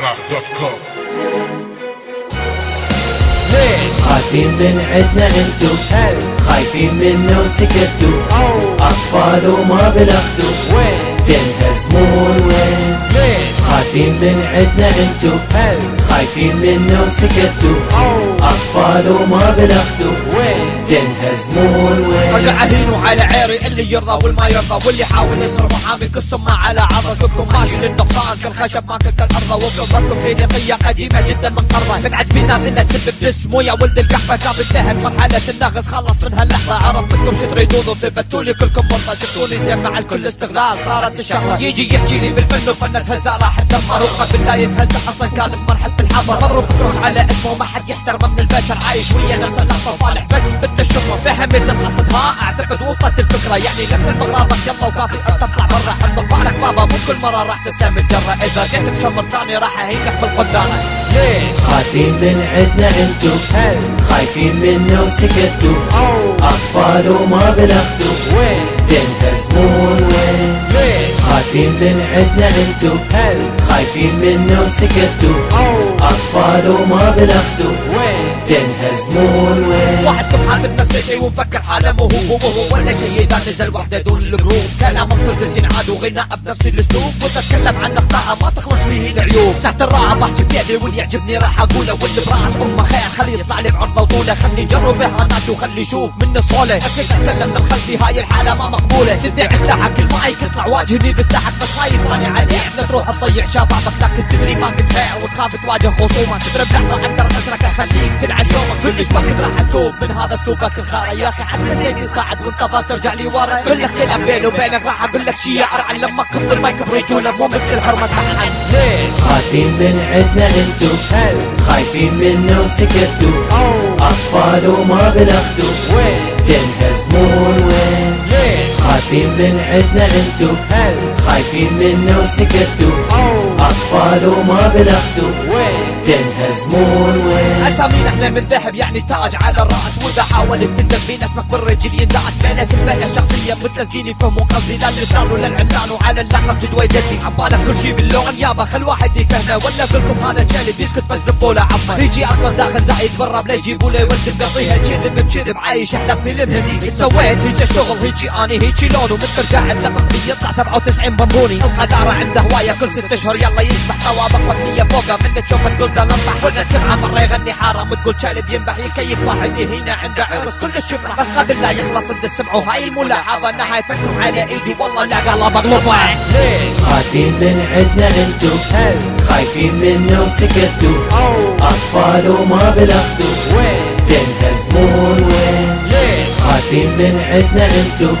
العراق.com. خايفين من عدنا انتو خايفين منا وسكتوا اطفال وما بلغتوا تنهزمون وين خايفين من عدنا انتو خايفين منا وسكتوا اطفال وما بلغتوا تنهزمون وين رجع اهينوا على عيري اللي يرضى والما يرضى واللي يحاول يصير محامي قسم ما على عرض بكم ماشي للنقصان كالخشب ما كنت الارض وقفتكم في نقية قديمة جدا من قرضة متعجب الناس اللي سبب باسمه يا ولد القحبة كان بتلهك مرحلة النغص خلص من هاللحظة عرفتكم شو تريدون وثبتوا لي كلكم مرضى شفتوني زين مع الكل استغلال صارت الشغلة يجي يحكي لي بالفن وفن هزة راح تدمر وقبل لا يتهزأ اصلا كان بمرحلة الحضر مضروب كروس على اسمه ما حد يحترمه من البشر عايش ويا نفس اللحظة صالح بس بدنا الشكر فهمت القصد ها اعتقد وصلت الفكرة يعني لم المغراضك يلا وكافي ان تطلع برا حط ببالك بابا مو كل مرة راح تستلم الجرة اذا جيت بشمر ثاني راح اهينك بالقدامى خايفين من عدنا انتو خايفين منا وسكتوا اطفال وما بلغتوا تنهزمون وين خايفين من عدنا انتو خايفين منا وسكتوا اطفال وما بلغتوا تنهزمون وين واحدكم حاسب نفس الشيء ومفكر حاله مو هو ولا شيء اذا نزل وحده دون الجروب كلامك تلبس ينعاد وغناء بنفس الاسلوب وتتكلم عن اخطاء ما تخلص فيه العيوب تحت الراعه بحكي بيدي واللي يعجبني راح اقوله واللي براس امه خير خليه يطلع لي بعرضه وطوله خلي يجرب اهاناته وخلي يشوف من الصوله حسيت اتكلم من خلفي هاي الحاله ما مقبوله تدعي سلاحك المايك يطلع واجهني بسلاحك بس خايف راني عليك لا تروح تضيع شبابك لكن تدري ما تتفاعل وتخاف تواجه خصومك تضرب لحظه اقدر اسرك اخليك تلعن يومك كلش وقت راح تتوب من هذا اسلوبك الخارة يا اخي حتى زيت يصعد وانتظر ترجع لي ورا كل اختلاف بيني وبينك راح اقول لك شي ارعن لما كنت المايك برجوله مو مثل الحرمه تحن خايفين من عدنا انتو خايفين منا وسكتوا اطفال وما بلغتوا تنهزمون وين خايفين من عدنا انتو خايفين منا وسكتوا اطفال وما بلغتوا تنهزمون وين اسامينا احنا من ذهب يعني تاج على الراس واذا حاولت تندم بين اسمك بالرجل يندعس بين اسمك الشخصيه متلازقين يفهموا قصدي لا للفلان ولا العلان وعلى اللقب جدوى جدي عبالك كل شي باللغه يابا خل واحد يفهمه ولا قلكم هذا الجالي بيسكت بس دبوله عمه يجي اصلا داخل زايد برا بلا يجيبوا له ولد مقضيها كذب بكذب عايش احلى فيلم هندي سويت هيجي اشتغل هيجي اني هيجي لون ومترجع الدقق يطلع 97 بمبوني القداره عنده هوايه كل 6 اشهر يلا يسبح طوابق مبنيه فوقه من تشوف تقول زلمه وزن سمعه مره يغني حاره تقول شالب ينبح يكيف واحد هنا عنده عرس كل الشفره بس قبل لا يخلص انت سمعوا هاي الملاحظه انها يفكروا على ايدي والله لا قلب اغلبه خايفين من عدنا انتو خايفين منا وسكتوا اطفال وما بلغتوا تنهزمون وين خايفين من عدنا انتو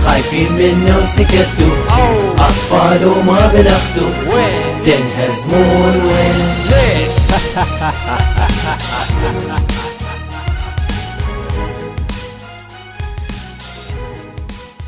خايفين منا وسكتوا اطفال وما بلغتوا تنهزمون وين